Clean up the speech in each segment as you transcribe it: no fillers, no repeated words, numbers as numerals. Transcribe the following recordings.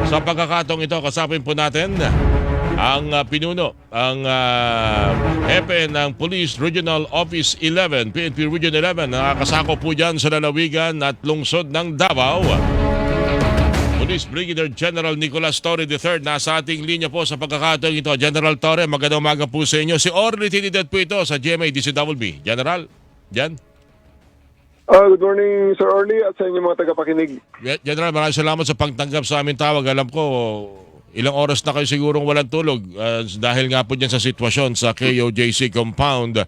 Sa pagkakataong ito, kasapin po natin ang pinuno, ang hepe ng Police Regional Office 11, PNP Region 11, nakakasako po dyan sa lalawigan at lungsod ng Davao. Police Brigadier General Nicolas Torre III, nasa ating linya po sa pagkakataong ito. General Torre, magandang umaga po sa inyo. Si Orly Trinidad po ito sa GMA DCWB. General, dyan. Good morning, Sir Orly, at sa inyo mga tagapakinig. General, maraming salamat sa pagtanggap sa aming tawag. Alam ko, ilang oras na kayo sigurong walang tulog dahil nga po dyan sa sitwasyon sa KOJC compound.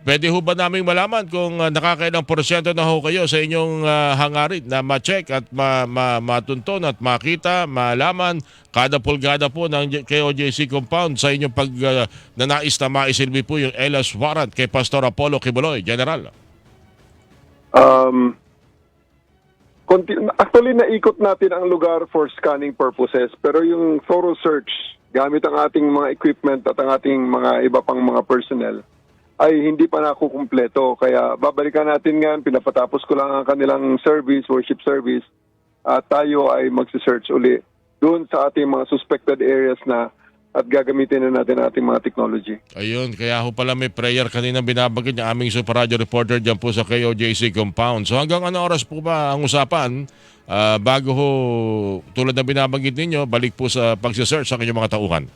Pwede ho ba namin malaman kung nakakailang porsyento na ho kayo sa inyong hangarin na ma-check at matunton at makita, malaman kada pulgada po ng KOJC compound sa inyong nanais na maisilbi po yung LS warrant kay Pastor Apollo Quiboloy, General? Actually, naikot natin ang lugar for scanning purposes, pero yung thorough search gamit ang ating mga equipment at ang ating mga iba pang mga personnel ay hindi pa nakukumpleto. Kaya babalikan natin nga, pinapatapos ko lang ang kanilang service, worship service, at tayo ay magsisearch uli doon sa ating mga suspected areas na at gagamitin na natin ating mga technology. Ayun, kaya ho pala may prayer kanina binabanggit niya aming super radio reporter dyan po sa KOJC compound. So hanggang ano oras po ba ang usapan bago ho tulad na binabanggit ninyo, balik po sa pagsisearch sa kanyang mga tauhan?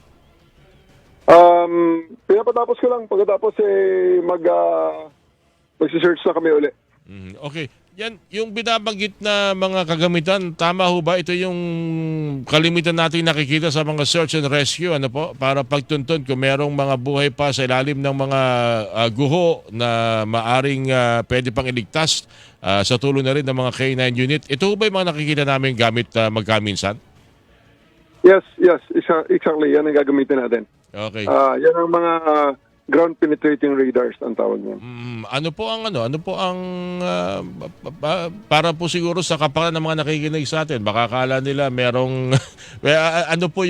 Pinapatapos ko lang. Pagkatapos magsisearch na kami uli. Okay. Yan, yung binabanggit na mga kagamitan, tama ho ba? Ito yung kalimitan natin nakikita sa mga search and rescue, ano po? Para pagtuntun kung merong mga buhay pa sa ilalim ng mga guho na maaring pwede pang iligtas sa tulong na rin ng mga K9 unit. Ito ho ba yung mga nakikita namin gamit magkaminsan? Yes, exactly. Yan ang gagamitin natin. Okay. Yan ang mga ground penetrating radars ang tawag niyan. Ano po ang para po siguro sa kapalan ng mga nakikinig sa atin, baka akala nila merong ano po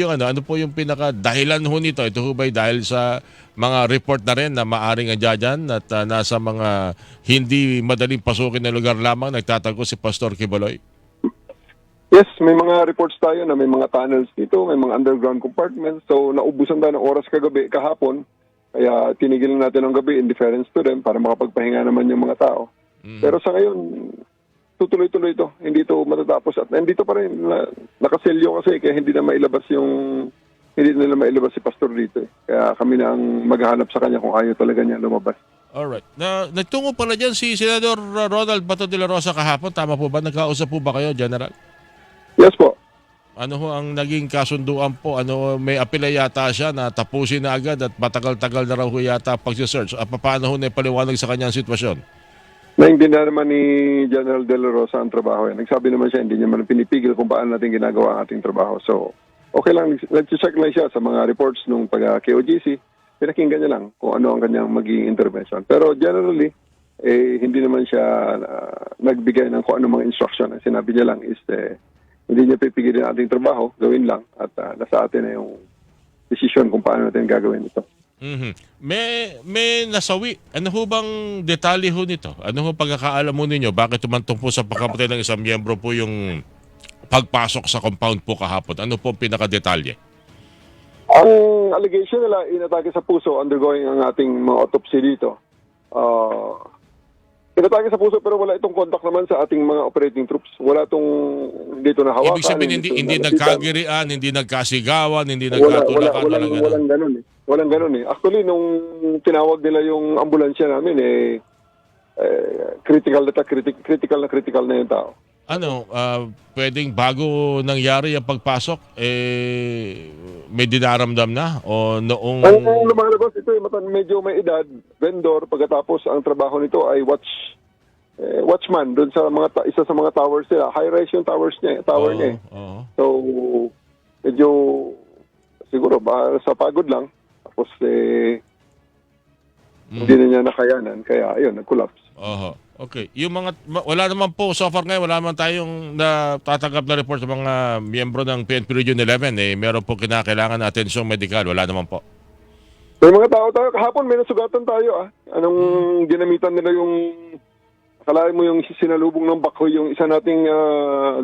yung pinaka dahilan ho nito? Ito ho ba dahil sa mga report na rin na maaring andyan at nasa mga hindi madaling pasukin na lugar lamang nagtatago si Pastor Quiboloy? Yes, may mga reports tayo na may mga tunnels dito, may mga underground compartments. So naubusan tayo ng oras kahapon. Kaya tinigil natin ang gabi in deference to them para makapagpahinga naman yung mga tao. Pero sa ngayon, tutuloy-tuloy ito. Hindi ito matatapos. At nandito pa rin, nakaselyo kasi kaya hindi nila mailabas si Pastor dito. Kaya kami na ang maghahanap sa kanya kung ayaw talaga niya lumabas. Alright. Nagtungo pala dyan si Senador Ronald Bato de la Rosa kahapon. Tama po ba? Nagkausap po ba kayo, General? Yes po. Ano ho ang naging kasunduan po? May apela yata siya na tapusin na agad at matagal-tagal na raw ho yata pag-search. Paano ho na ipaliwanag sa kanyang sitwasyon? Naintindihan naman ni General De La Rosa ang trabaho. Nagsabi naman siya, hindi niya man pinipigil kung paano natin ginagawa ang ating trabaho. So, okay lang. Nag-check lang siya sa mga reports nung pag-KOGC. Pinakinggan niya lang kung ano ang kanyang magiging intervention. Pero generally, hindi naman siya nagbigay ng kung ano mga instruction. Ang sinabi niya lang is hindi niya pipigilin ang ating trabaho, gawin lang. At nasa atin na yung decision kung paano natin gagawin ito. May nasawi. Ano ho bang detalye ho nito? Ano ho pagkakaalam mo ninyo? Bakit tumantong po sa pagkamatay ng isang miyembro po yung pagpasok sa compound po kahapon? Ano po ang pinakadetalye? Ang allegation nila, inatake sa puso, undergoing ang ating mga autopsy dito. Inatake sa puso pero wala itong contact naman sa ating mga operating troops. Wala itong dito na hawakan. Ibig sabihin hindi nagkagirian, hindi nagkasigawan, hindi nagkatulakan. Walang ganun eh. Walang ganun eh. Actually, nung tinawag nila yung ambulansya namin critical na yung tao. Pwedeng bago nangyari ang pagpasok, may dinaramdam na? O noong... Ang lumalabas ito, medyo may edad, vendor, pagkatapos ang trabaho nito ay watchman doon sa isa sa mga towers nila. High-rise yung tower niya. So, medyo siguro sa pagod lang. Tapos hindi na niya nakayanan. Kaya ayun, nag-collapse. Okay. Yung wala naman po, so far ngayon, wala naman tayong natatanggap na report sa mga miyembro ng PNP Region 11. Meron po kinakailangan na atensyong medikal. Wala naman po. May mga tao tayo. Kahapon may nasugatan tayo. Anong ginamitan nila yung... Akalain mo yung sinalubong ng bakho yung isa nating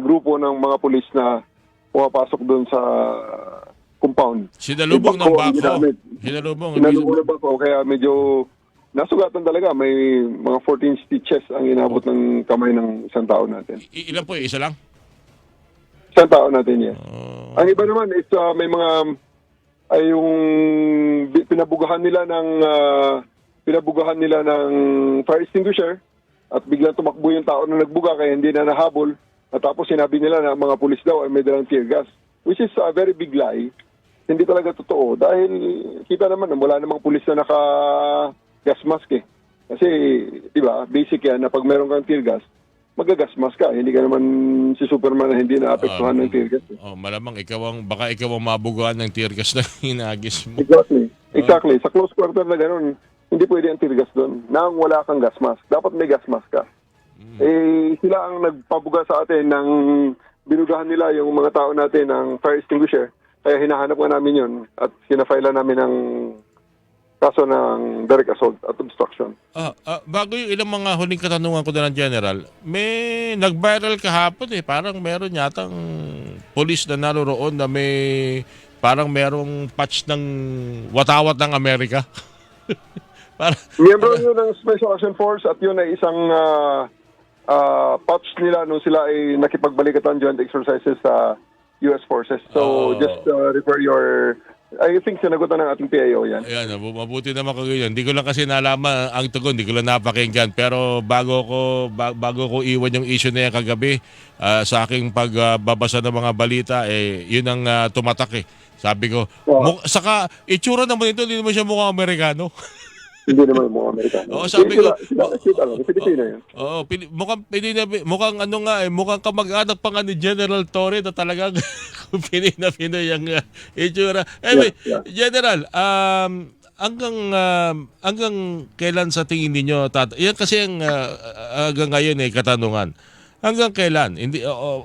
grupo ng mga pulis na pumapasok doon sa compound. Sinalubong ng Yung bako. ginamit. Sinalubong. Sinalubong ng bako, kaya medyo nasugatan talaga. May mga 14 stitches ang inabot ng kamay ng isang tao natin. Ilan po? Isa lang? Isang tao natin, yes. Oh. Ang iba naman is may mga ay yung pinabugahan nila ng fire extinguisher at biglang tumakbo yung tao na nagbuga kaya hindi na nahabol. At tapos sinabi nila na mga pulis daw ay may dalang tear gas, which is a very big lie. Hindi talaga totoo dahil kita naman na wala namang pulis na naka-gas mask eh. Kasi, di ba, basic yan na pag meron kang tear gas, magagas mask ka. Hindi ka naman si Superman na hindi naapektuhan ng tear gas. Oh, malamang baka ikaw ang mabuguan ng tear gas na hinagis mo. Exactly. Sa close quarter na gano'n, hindi pwede ang tear gas doon. Nang wala kang gas mask. Dapat may gas mask ka. Sila ang nagpabuga sa atin ng binugahan nila yung mga tao natin ng fire extinguisher. Kaya hinahanap nga namin yun at sinafila namin ng kaso ng direct assault at obstruction. Bago yung ilang mga huling katanungan ko na ng General, may nag-viral kahapon parang meron yatang police na naroroon na parang merong patch ng watawat ng Amerika. Miyembro yun ng Special Action Force at yun ay isang patch nila nung sila ay nakipagbalikatan joint exercises sa US Forces. So just refer I think sinagutan ng ating PAO yan. Ayan, mabuti naman ko yun. Hindi ko lang kasi nalaman ang tugon, hindi ko lang napakinggan. Pero bago ko iwan yung issue na yan kagabi, sa aking pagbabasa ng mga balita, yun ang tumatak Sabi ko, saka itsura naman ito, hindi naman siya mukhang Amerikano. Hindi naman mga Amerikano. Oo, sabi ko. Pilipino yan. Oo, mukhang mukhang kamag-anak pa nga ni General Torre na talagang Pinoy ang itsura. Anyway, Yeah. General, hanggang kailan sa tingin ninyo, yan kasi ang hanggang ngayon katanungan. Hanggang kailan?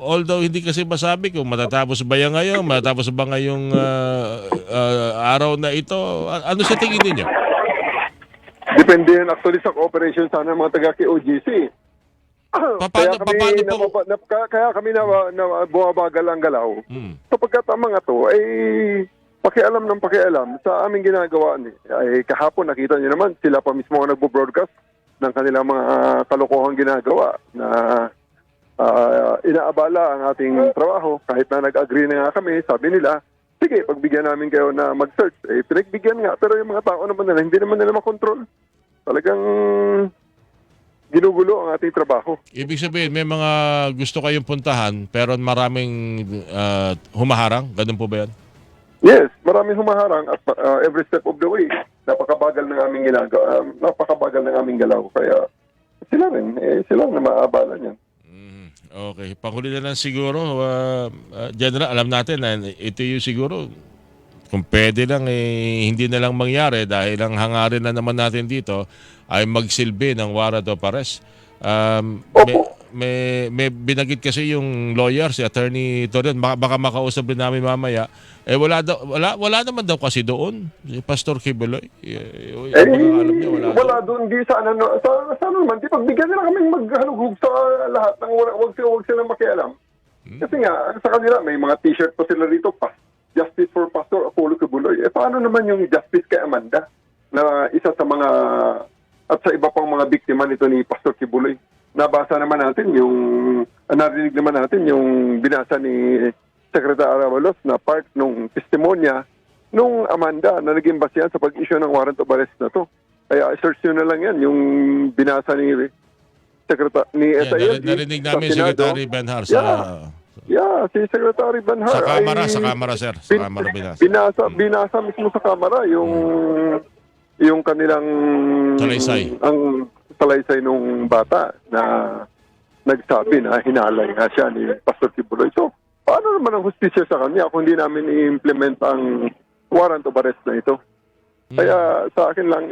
Although hindi kasi masabi kung matatapos ba yan ngayon, matatapos ba ngayong araw na ito, ano sa tingin ninyo? Depende yan actually sa cooperation sana ng mga taga-KOGC. Kaya kami na bumabagal ang galaw. Sapagkat ang mga to ay pakialam ng pakialam sa aming ginagawa. Ay kahapon nakita niyo naman sila pa mismo ang nagbo-broadcast ng kanilang mga kalokohang ginagawa na inaabala ang ating trabaho. Kahit na nag-agree na nga kami, sabi nila, sige, pagbigyan namin kayo na mag-search. Pinagbigyan nga, pero yung mga tao naman nila, hindi naman nila makontrol. Talagang ginugulo ang ating trabaho. Ibig sabihin, may mga gusto kayong puntahan, pero maraming humaharang? Ganun po ba yan? Yes, maraming humaharang at every step of the way, napakabagal ng aming ginagawa, napakabagal ng aming galaw. Kaya sila na maabala niyan. Okay. Panghuli na lang siguro, General, alam natin na ito yung siguro, kung pwede lang, hindi na lang mangyari dahil ang hangarin na naman natin dito ay magsilbi ng warrant of arrest. May binagit kasi yung lawyer, si Attorney Torion, baka makausap din namin mamaya. Wala naman daw kasi doon, si Pastor Kibuloy. Alam niya, wala doon. Di sana naman, di pagbigyan nila kaming maghalughug sa lahat ng wag silang makialam. Kasi nga, sa kanila, may mga t-shirt pa sila rito, Justice for Pastor Apollo Kibuloy. Paano naman yung justice kay Amanda na isa sa mga at sa iba pang mga biktima nito ni Pastor Kibuloy? Nabasa naman natin narinig naman natin yung binasa ni Secretary Arabalos na part nung testimonya nung Amanda na naging basihan sa pag-issue ng warrant of arrest na to. Kaya search nyo na lang yan, yung binasa ni SILG. Narinig namin si Secretary Benhar sa... Yeah, si Secretary Benhar sa kamara, sir. Sa kamara binasa mismo sa kamara yung kanilang salaysay. Ang salaysay nung bata na nagsabi na hinalay nga siya ni Pastor Kibuloy. So, paano naman ang hustisya sa kanya kung hindi namin i-implement ang warrant of arrest na ito? Kaya sa akin lang,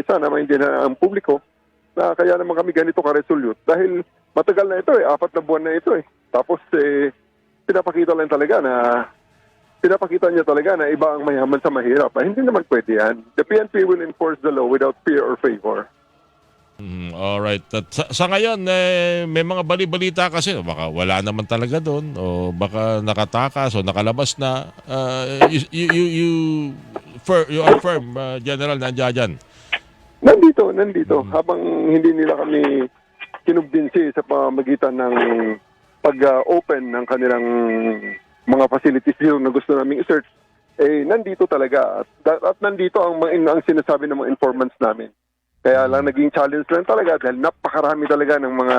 sana maintindihan ang publiko na kaya naman kami ganito ka-resolute. Dahil matagal na ito 4 na buwan na ito Tapos pinapakita niya talaga na iba ang mayaman sa mahirap. Hindi naman pwede yan. The PNP will enforce the law without fear or favor. Alright. At sa ngayon, may mga bali-balita kasi, baka wala naman talaga doon, o baka nakatakas o nakalabas na. You are firm, General, nandiyan dyan. Nandito. Habang hindi nila kami kinumbinsi sa pamamagitan ng pag-open ng kanilang mga facilities dito na gusto naming i-search, nandito talaga. At nandito ang sinasabi ng mga informants namin. Kaya lang naging challenge lang talaga dahil napakarami talaga ng mga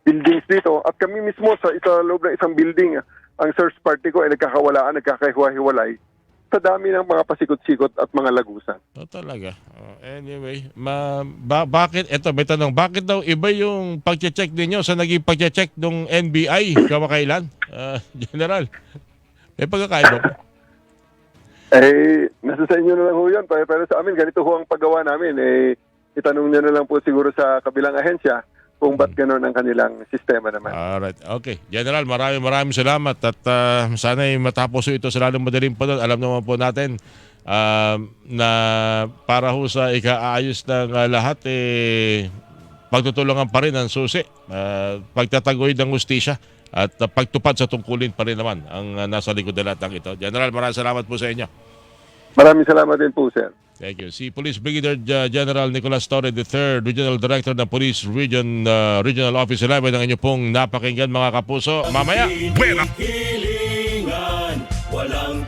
buildings dito. At kami mismo sa loob ng isang building, ang search party ko ay nagkakahiwa-hiwalay sa dami ng mga pasikot-sikot at mga lagusan. Talaga. Anyway, bakit, eto may tanong, bakit daw iba yung pag-check ninyo sa naging pag-check ng NBI kamakailan? General, may pagkakaiba po? Nasa sa inyo na lang ho yun. Pero sa amin, ganito ho ang paggawa namin. Itanong nyo na lang po siguro sa kabilang ahensya kung ba't gano'n ang kanilang sistema naman. Alright. Okay. General, maraming salamat at sana'y matapos ito sa lalong madaling panahon. Alam naman po natin na para ho sa ikaayos ng lahat, pagtutulungan pa rin ang susi. Pagtataguyod ng hustisya at pagtupad sa tungkulin pa rin naman ang nasa likod na lahat ng ito. General, maraming salamat po sa inyo. Maraming salamat din po, sir. Thank you. Si Police Brigadier General Nicolas Torre III, Regional Director ng Police Regional Office 11, ang inyo pong napakinggan mga kapuso. Mamaya! Hilingan, walang